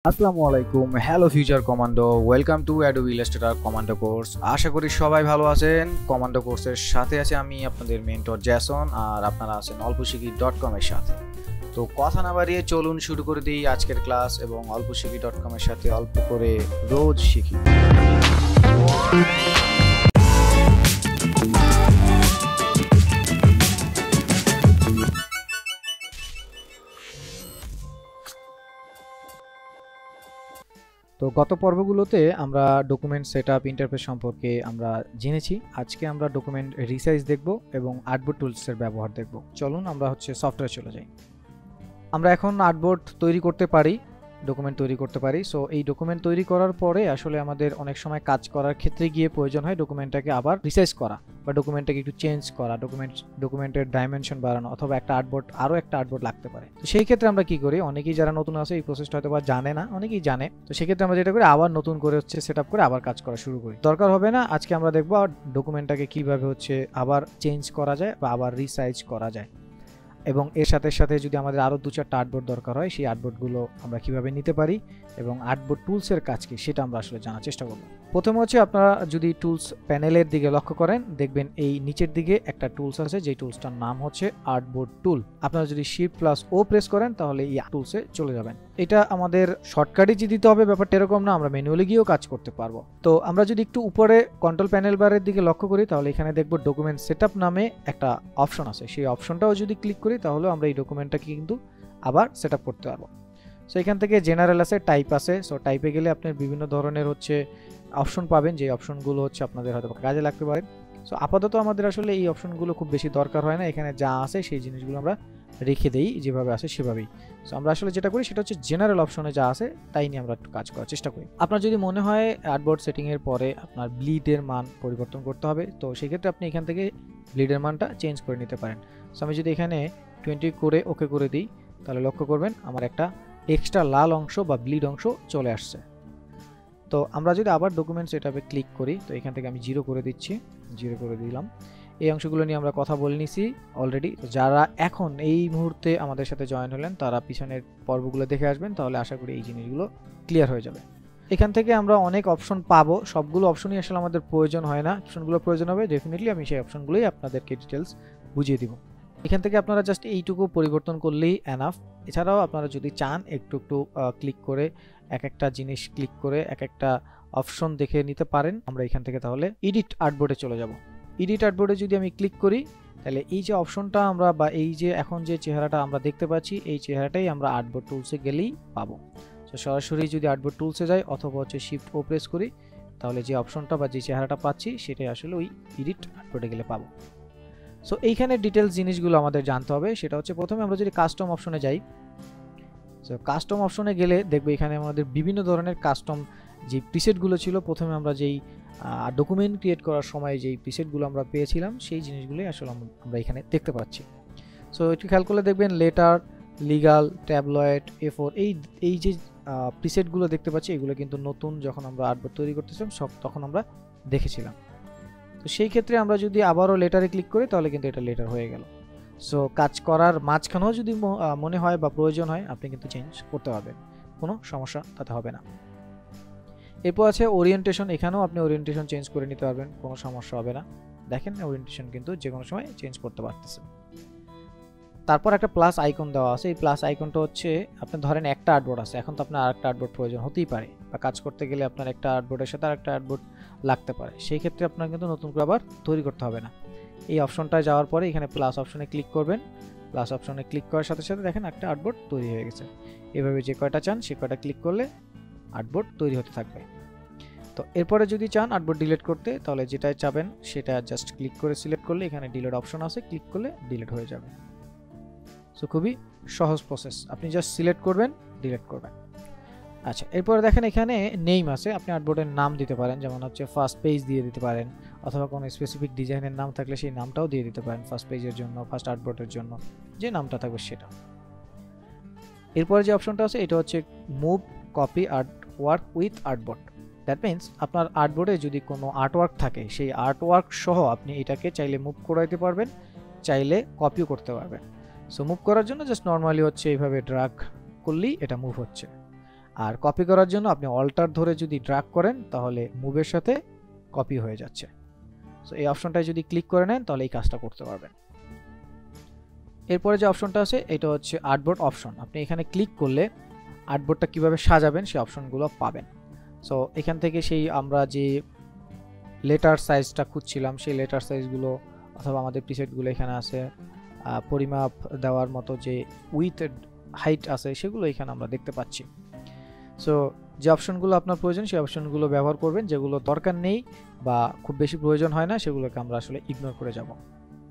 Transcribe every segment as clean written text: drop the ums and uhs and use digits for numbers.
আসসালামু আলাইকুম, hello future commando, welcome to Adobe Illustrator commando course. আশা করি সবাই ভালো আছেন। কমান্ডো কোর্সের সাথে আছে আমি আপনাদের মেন্টর জ্যাসন, আর আপনারা আছেন অল্পশিখি.com এর সাথে। তো কথা না বাড়িয়ে চলুন শুরু করে দিই আজকের ক্লাস, এবং অল্পশিখি.com এর সাথে অল্প করে রোজ শিখি। তো গত পর্বগুলোতে আমরা ডকুমেন্ট সেটআপ ইন্টারফেস সম্পর্কে আমরা জেনেছি। আজকে আমরা ডকুমেন্ট রিসাইজ দেখব এবং আর্টবোর্ড টুলসের ব্যবহার দেখব। চলুন আমরা সফটওয়্যার চলে যাই। আমরা এখন আর্টবোর্ড তৈরি করতে পারি, ডকুমেন্ট তৈরি করতে পারি। সো এই ডকুমেন্ট তৈরি করার পরে আসলে আমাদের অনেক সময় কাজ করার ক্ষেত্রে গিয়ে প্রয়োজন হয় ডকুমেন্টটাকে আবার রিসাইজ করা বা ডকুমেন্টটাকে একটু চেঞ্জ করা, ডকুমেন্টের ডাইমেনশন বাড়ানো, অথবা আরও একটা আর্টবোর্ড লাগতে পারে। তো সেই ক্ষেত্রে আমরা কি করি, অনেকেই যারা নতুন আছে এই প্রসেসটা হয়তো বা জানে না, অনেকেই জানে। তো সেক্ষেত্রে আমরা যেটা করি, আবার নতুন করে সেটআপ করে আবার কাজ করা শুরু করি। দরকার হবে না, আজকে আমরা দেখবো ডকুমেন্টটাকে কিভাবে আবার চেঞ্জ করা যায় বা আবার রিসাইজ করা যায়, এবং এর সাথে সাথে যদি আমাদের আরও 2-4টা আর্টবোর্ড দরকার হয়, সেই আর্টবোর্ডগুলো আমরা কিভাবে নিতে পারি এবং আর্টবোর্ড টুলসের কাজ কি সেটা আমরা আসলে জানার চেষ্টা করব। প্রথমে আপনারা যদি টুলস প্যানেলের দিকে লক্ষ্য করেন, দেখবেন এই নিচের দিকে একটা টুলস আছে, যেই টুলসটার নাম হচ্ছে আর্টবোর্ড টুল। আপনারা যদি Shift+O প্রেস করেন তাহলে এই টুলসে চলে যাবেন। এটা আমাদের শর্টকাটে যে দিতে হবে ব্যাপারটা এরকম না, আমরা ম্যানুয়ালি গিয়েও কাজ করতে পারবো। তো আমরা যদি একটু উপরে কন্ট্রোল প্যানেল বারের দিকে লক্ষ্য করি, তাহলে এখানে দেখব ডকুমেন্ট সেটআপ নামে একটা অপশন আছে। সেই অপশনটাও যদি ক্লিক করি তাহলে আমরা এই ডকুমেন্টটাকে কিন্তু আবার সেটআপ করতে পারবো। সো এখান থেকে জেনারেল আছে, টাইপ আছে। সো টাইপে গেলে আপনার বিভিন্ন ধরনের অপশন পাবেন, যে অপশনগুলো আপনাদের হয়তো কাজে লাগতে পারে। সো আপাতত আমাদের আসলে এই অপশনগুলো খুব বেশি দরকার হয় না, এখানে যা আছে সেই জিনিসগুলো আমরা রেখে দেই যেভাবে আছে সেভাবেই। সো আমরা আসলে যেটা করি সেটা জেনারেল অপশনে যা আছে তাই নিয়ে আমরা একটু কাজ করার চেষ্টা করি। আপনার যদি মনে হয় আর্টবোর্ড সেটিংয়ের পরে আপনার ব্লিডের মান পরিবর্তন করতে হবে, তো সেক্ষেত্রে আপনি এখান থেকে ব্লিডের মানটা চেঞ্জ করে নিতে পারেন। সো আমি যদি এখানে 20 করে ওকে করে দিই, তাহলে লক্ষ্য করবেন আমার একটা এক্সট্রা লাল অংশ বা ব্লিড অংশ চলে আসছে। তো আমরা যদি আবার ডকুমেন্ট সেটআপে ক্লিক করি, তো এখান থেকে আমি 0 করে দিচ্ছি, 0 করে দিলাম। এই অংশগুলো নিয়ে আমরা কথা বলে নিছি অলরেডি। যারা এখন এই মুহূর্তে আমাদের সাথে জয়েন হলেন তারা পিছনের পর্বগুলো দেখে আসবেন, তাহলে আশা করি এই জিনিসগুলো ক্লিয়ার হয়ে যাবে। এখান থেকে আমরা অনেক অপশন পাবো, সবগুলো অপশনই আসলে আমাদের প্রয়োজন হয় না। অপশনগুলো প্রয়োজন হবে ডেফিনেটলি, আমি সেই অপশনগুলোই আপনাদেরকে ডিটেলস বুঝিয়ে দিব। এখান থেকে আপনারা জাস্ট এইটুকু পরিবর্তন করলেই এনাফ। এছাড়াও আপনারা যদি চান একটু ক্লিক করে এক একটা জিনিস ক্লিক করে এক একটা অপশন দেখে নিতে পারেন। আমরা এখান থেকে তাহলে এডিট আর্টবোর্ডে চলে যাব। এডিট আর্টবোর্ডে যদি আমি ক্লিক করি, তাহলে এই যে অপশনটা আমরা বা এই যে এখন যে চেহারাটা আমরা দেখতে পাচ্ছি, এই চেহারাটাই আমরা আর্টবোর্ড টুলসে গেলেই পাবো। তো সরাসরি যদি আর্টবোর্ড টুলসে যাই অথবা Shift+O প্রেস করি, তাহলে যে অপশনটা বা যে চেহারাটা পাচ্ছি সেটাই আসলে ওই এডিট আর্টবোর্ডে গেলে পাবো। সো এইখানে ডিটেলস জিনিসগুলো আমাদের জানতে হবে। সেটা প্রথমে আমরা যদি কাস্টম অপশনে যাই, সো কাস্টম অপশনে গেলে দেখবো এখানে আমাদের বিভিন্ন ধরনের কাস্টম যে প্রিসেটগুলো ছিল, প্রথমে আমরা যেই ডকুমেন্ট ক্রিয়েট করার সময় যেই প্রিসেটগুলো আমরা পেয়েছিলাম সেই জিনিসগুলোই আসলে আমরা এখানে দেখতে পাচ্ছি। সো একটু খেয়াল করলে দেখবেন লেটার, লিগাল, ট্যাবলয়েড, A4, এই যে প্রিসেটগুলো দেখতে পাচ্ছি, এগুলো কিন্তু নতুন যখন আমরা আর্টবোর্ড তৈরি করতেছিলাম তখন আমরা দেখেছিলাম। তো সেই ক্ষেত্রে আমরা যদি আবারও লেটারে ক্লিক করি তাহলে কিন্তু এটা লেটার হয়ে গেল। সো কাজ করার মাঝখানেও যদি মনে হয় বা প্রয়োজন হয় আপনি কিন্তু চেঞ্জ করতে পারবেন, কোনো সমস্যা তাতে হবে না। এরপর আছে ওরিয়েন্টেশন, এখানেও আপনি ওরিয়েন্টেশন চেঞ্জ করে নিতে পারবেন, কোনো সমস্যা হবে না। দেখেন ওরিয়েন্টেশন কিন্তু যে কোনো সময় চেঞ্জ করতে পারতেছেন। তারপর একটা প্লাস আইকন দেওয়া আছে। এই প্লাস আইকনটা আপনি ধরেন একটা আর্টবোর্ড আছে, এখন তো আপনার আরেকটা আর্টবোর্ড প্রয়োজন হতেই পারে, বা কাজ করতে গেলে আপনার একটা আর্টবোর্ডের সাথে আরেকটা আর্টবোর্ড লাগতে পারে। সেই ক্ষেত্রে আপনার কিন্তু নতুন করে আবার তৈরি করতে হবে না। এই অপশনটা যাওয়ার পরে এখানে প্লাস অপশনে ক্লিক করবেন। প্লাস অপশনে ক্লিক করার সাথে সাথে দেখেন একটা আর্টবোর্ড তৈরি হয়ে গেছে। এভাবে যে কয়টা চান সে কয়টা ক্লিক করলে আর্টবোর্ড তৈরি হতে থাকবে। তো এরপরে যদি চান আর্টবোর্ড ডিলিট করতে, তাহলে যেটা চাবেন সেটা জাস্ট ক্লিক করে সিলেক্ট করলে এখানে ডিলিট অপশন আছে, ক্লিক করলে ডিলিট হয়ে যাবে। সো খুবই সহজ প্রসেস, আপনি জাস্ট সিলেক্ট করবেন, ডিলিট করবেন। আচ্ছা, এরপরে দেখেন এখানে নেম আছে, আপনি আর্টবোর্ডের নাম দিতে পারেন, যেমন ফার্স্ট পেজ দিয়ে দিতে পারেন, অথবা কোনো স্পেসিফিক ডিজাইনের নাম থাকলে সেই নামটাও দিয়ে দিতে পারেন, ফার্স্ট পেজের জন্য, ফার্স্ট আর্টবোর্ডের জন্য যে নামটা থাকবে সেটা। এরপরে যে অপশনটা আছে এটা move copy artwork with artboard. That means আপনার আর্টবোর্ডে যদি কোনো আর্টওয়ার্ক থাকে, সেই আর্টওয়ার্ক সহ আপনি এটাকে চাইলে মুভ করাইতে পারবেন, চাইলে কপিও করতে পারবেন। সো মুভ করার জন্য জাস্ট নর্মালি এইভাবে ড্র্যাগ করলেই এটা মুভ হচ্ছে। আর কপি করার জন্য আপনি অল্টার ধরে যদি ড্র্যাগ করেন তাহলে মুভের সাথে কপি হয়ে যাচ্ছে। সো এই অপশনটায় যদি ক্লিক করে নেন তাহলে এই কাজটা করতে পারবেন। এরপরে যে অপশনটা আছে এটা হচ্ছে আর্টবোর্ড অপশন। আপনি এখানে ক্লিক করলে আর্টবোর্ডটা কিভাবে সাজাবেন সেই অপশনগুলো পাবেন। সো এখান থেকে সেই আমরা যে লেটার সাইজটা খুঁজছিলাম সেই লেটার সাইজগুলো অথবা আমাদের প্রিসেটগুলো এখানে আছে, পরিমাপ দেওয়ার মতো যে উইথ হাইট আছে সেগুলো এখানে আমরা দেখতে পাচ্ছি। সো যে অপশনগুলো আপনার প্রয়োজন সেই অপশনগুলো ব্যবহার করবেন, যেগুলো দরকার নেই বা খুব বেশি প্রয়োজন হয় না সেগুলোকে আমরা আসলে ইগনোর করে যাব,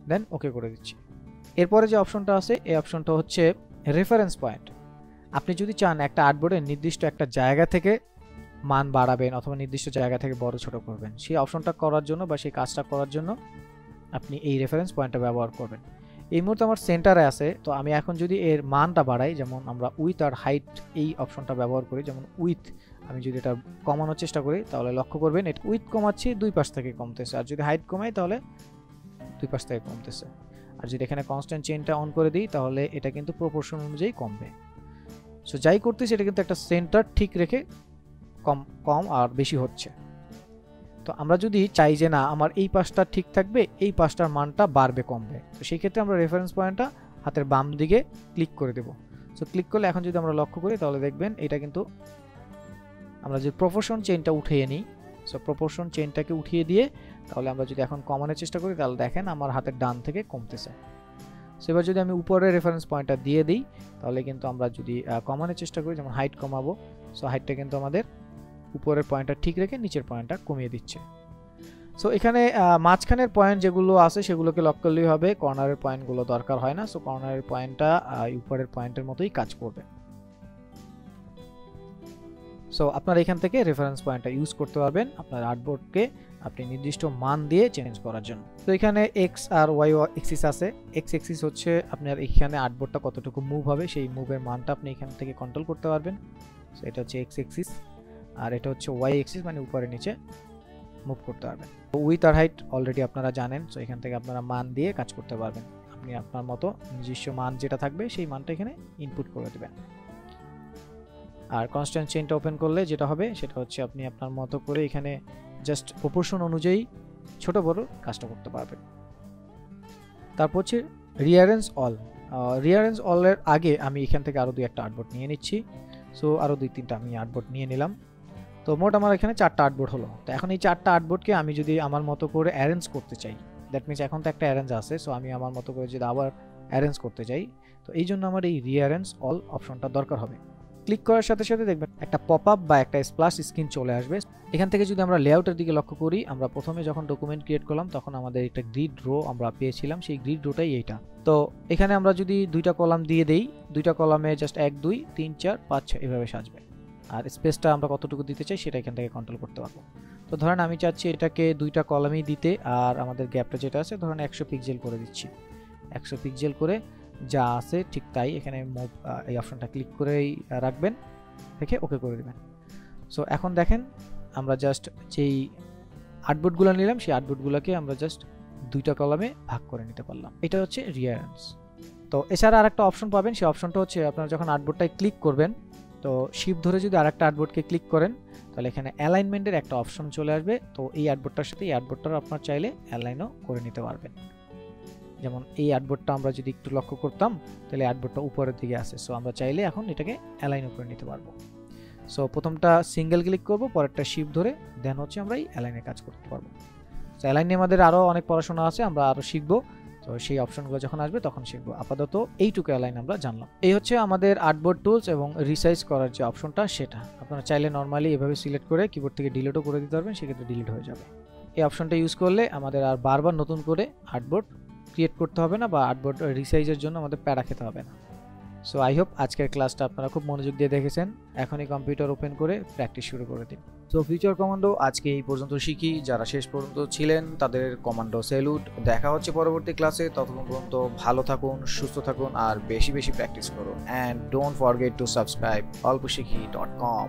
দেন ওকে করে দিচ্ছি। এরপরে যে অপশনটা আছে এই অপশনটা হচ্ছে রেফারেন্স পয়েন্ট। আপনি যদি চান একটা আর্টবোর্ডের নির্দিষ্ট একটা জায়গা থেকে মান বাড়াবেন অথবা নির্দিষ্ট জায়গা থেকে বড় ছোট করবেন, সেই অপশনটা করার জন্য বা সেই কাজটা করার জন্য আপনি এই রেফারেন্স পয়েন্টটা ব্যবহার করবেন। এই মুহূর্তে আমার সেন্টারে আছে, তো আমি এখন যদি এর মানটা বাড়াই, যেমন আমরা উইথ আর হাইট এই অপশনটা ব্যবহার করি, যেমন উইথ আমি যদি এটা কমানোর চেষ্টা করি তাহলে লক্ষ্য করবেন এটা উইথ কমাচ্ছি দুই পাশ থেকে কমতেছে, আর যদি হাইট কমাই তাহলে দুই পাশ থেকে কমতেছে। আর যদি এখানে কনস্ট্যান্ট চেইনটা অন করে দিই তাহলে এটা কিন্তু প্রপোর্শন অনুযায়ী কমবে। সো যাই করতেছি এটা কিন্তু একটা সেন্টার ঠিক রেখে কম আর বেশি হচ্ছে। তো আমরা যদি চাই যে না আমার এই পাশটা ঠিক থাকবে, এই পাশটার মানটা বাড়বে কমবে, তো সেই ক্ষেত্রে আমরা রেফারেন্স পয়েন্টটা হাতের বাম দিকে ক্লিক করে দেব। সো ক্লিক করলে এখন যদি আমরা লক্ষ্য করি তাহলে দেখবেন এটা কিন্তু আমরা যে প্রপোর্শন চেইনটা উঠিয়ে নিই, সো প্রপোর্শন চেইনটাকে উঠিয়ে দিয়ে তাহলে আমরা যদি এখন কমানোর চেষ্টা করি তাহলে দেখেন আমার হাতের ডান থেকে কমতেছে। সো এবার যদি আমি উপরে রেফারেন্স পয়েন্টটা দিয়ে দিই তাহলে কিন্তু আমরা যদি কমানোর চেষ্টা করি, যেমন হাইট কমাবো, সো হাইটটা কিন্তু আমাদের উপরের পয়েন্টটা ঠিক রেখে নিচের পয়েন্টটা কমিয়ে দিচ্ছে। সো এখানে মাঝখানের পয়েন্ট যেগুলো আছে সেগুলোকে লক করলেই হবে, কর্নারের পয়েন্টগুলো দরকার হয় না। সো কর্নারের পয়েন্টটা উপরের পয়েন্টের মতোই কাজ করবে। সো আপনারা এখান থেকে রেফারেন্স পয়েন্টটা ইউজ করতে পারবেন আপনার আর্টবোর্ডকে আপনি নির্দিষ্ট মান দিয়ে চেঞ্জ করার জন্য। তো এখানে এক্স আর ওয়াই এক্সিস আছে। এক্স এক্সিস হচ্ছে আপনার এখানে আর্টবোর্ডটা কতটুকু মুভ হবে সেই মুভের মানটা আপনি এখান থেকে কন্ট্রোল করতে পারবেন। সো এটা হচ্ছে এক্স এক্সিস, আর এটা হচ্ছে ওয়াই এক্সিস, মানে উপরে নিচে মুভ করতে পারবেন। উইথ আর হাইট অলরেডি আপনারা জানেন, সো এখান থেকে আপনারা মান দিয়ে কাজ করতে পারবেন। আপনি আপনার মতো নিজস্ব মান যেটা থাকবে সেই মানটা এখানে ইনপুট করে দেবেন। আর কনস্ট্যান্ট চেইনটা ওপেন করলে যেটা হবে সেটা হচ্ছে আপনি আপনার মতো করে এখানে জাস্ট প্রপোর্শন অনুযায়ী ছোট বড় কাজটা করতে পারবেন। তারপর হচ্ছে রিঅ্যারেঞ্জ অল। রিঅ্যারেঞ্জ অলের আগে আমি এখান থেকে আরও দুই একটা আর্টবোর্ড নিয়ে নিচ্ছি। সো আরও দুই তিনটা আমি আর্টবোর্ড নিয়ে নিলাম। তো মোট আমার এখানে 4টা আর্টবোর্ড হলো। তো এখন এই 4টা আর্টবোর্ডকে আমি যদি আমার মতো করে অ্যারেঞ্জ করতে চাই, দ্যাট মিনস এখন তো একটা অ্যারেঞ্জ আছে, সো আমি আমার মতো করে যদি আবার অ্যারেঞ্জ করতে চাই তো এই জন্য আমার এই রিঅ্যারেঞ্জ অল অপশনটা দরকার হবে। ক্লিক করার সাথে সাথে দেখবেন একটা পপ আপ বা একটা স্প্ল্যাশ স্ক্রিন চলে আসবে। এখান থেকে যদি আমরা লেআউটের দিকে লক্ষ্য করি, আমরা প্রথমে যখন ডকুমেন্ট ক্রিয়েট করলাম তখন আমাদের একটা গ্রিড রো আমরা পেয়েছিলাম, সেই গ্রিড রোটাই এইটা। তো এখানে আমরা যদি দুইটা কলাম দিয়ে দেই, দুইটা কলামে জাস্ট 1 2 3 4 5 6 এভাবে সাজবে। আর স্পেসটা আমরা কতটুকু দিতে চাই সেটা এখান থেকে কন্ট্রোল করতে পারবো। তো ধরেন আমি চাচ্ছি এটাকে দুইটা কলামেই দিতে, আর আমাদের গ্যাপটা যেটা আছে ধরেন 100 পিক্সেল করে দিচ্ছি। 100 পিক্সেল করে যা আছে ঠিক তাই এখানে মুভ এই অপশনটা ক্লিক করেই রাখবেন, রেখে ওকে করে দেবেন। সো এখন দেখেন আমরা জাস্ট যেই আর্টবোর্ডগুলো নিলাম সেই আর্টবোর্ডগুলোকে আমরা জাস্ট দুইটা কলামে ভাগ করে নিতে পারলাম। এটা হচ্ছে রিঅ্যারেঞ্জ। তো এছাড়া আরেকটা অপশন পাবেন, সেই অপশনটা হচ্ছে আপনারা যখন আর্টবোর্ডটায় ক্লিক করবেন তো শিফট ধরে যদি আরেকটা আর্টবোর্ডকে ক্লিক করেন তাহলে এখানে অ্যালাইনমেন্টের একটা অপশন চলে আসবে। তো এই আর্টবোর্ডটার সাথে এই আর্টবোর্ডটা আপনারা চাইলে অ্যালাইনও করে নিতে পারবেন। যেমন এই আর্টবোর্ডটা আমরা যদি একটু লক্ষ্য করতাম তাহলে আর্টবোর্ডটা উপরের দিকে আছে, সো আমরা চাইলে এখন এটাকে অ্যালাইনও করে নিতে পারবো। সো প্রথমটা সিঙ্গেল ক্লিক করব, পরেরটা শিফট ধরে দেন হচ্ছে আমরা এই অ্যালাইনে কাজ করতে পারবো। সো অ্যালাইনে আমাদের আরও অনেক পড়াশোনা আছে, আমরা আরও শিখবো। তো সেই অপশনগুলো যখন আসবে তখন শিখবো। আপাতত এইটুকু অ্যালাইন আমরা জানলাম। এই হচ্ছে আমাদের আর্টবোর্ড টুলস এবং রিসাইজ করার যে অপশনটা সেটা আপনারা চাইলে নর্মালি এভাবে সিলেক্ট করে কিবোর্ড থেকে ডিলিটও করে দিতে পারবেন, সেক্ষেত্রে ডিলিট হয়ে যাবে। এই অপশনটা ইউজ করলে আমাদের আর বারবার নতুন করে আর্টবোর্ড ক্রিয়েট করতে হবে না বা আর্টবোর্ড রিসাইজের জন্য আমাদের প্যারা খেতে হবে না। সো আই হোপ আজকের ক্লাসটা আপনারা খুব মনোযোগ দিয়ে দেখেছেন। এখনই কম্পিউটার ওপেন করে প্র্যাকটিস শুরু করে দিন। সো ফিউচার কমান্ডো আজকে এই পর্যন্ত শিখি। যারা শেষ পর্যন্ত ছিলেন তাদের কমান্ডো স্যালুট। দেখা হচ্ছে পরবর্তী ক্লাসে। ততক্ষণ পর্যন্ত ভালো থাকুন, সুস্থ থাকুন আর বেশি বেশি প্র্যাকটিস করুন। And don't forget to subscribe olposhikhi.com।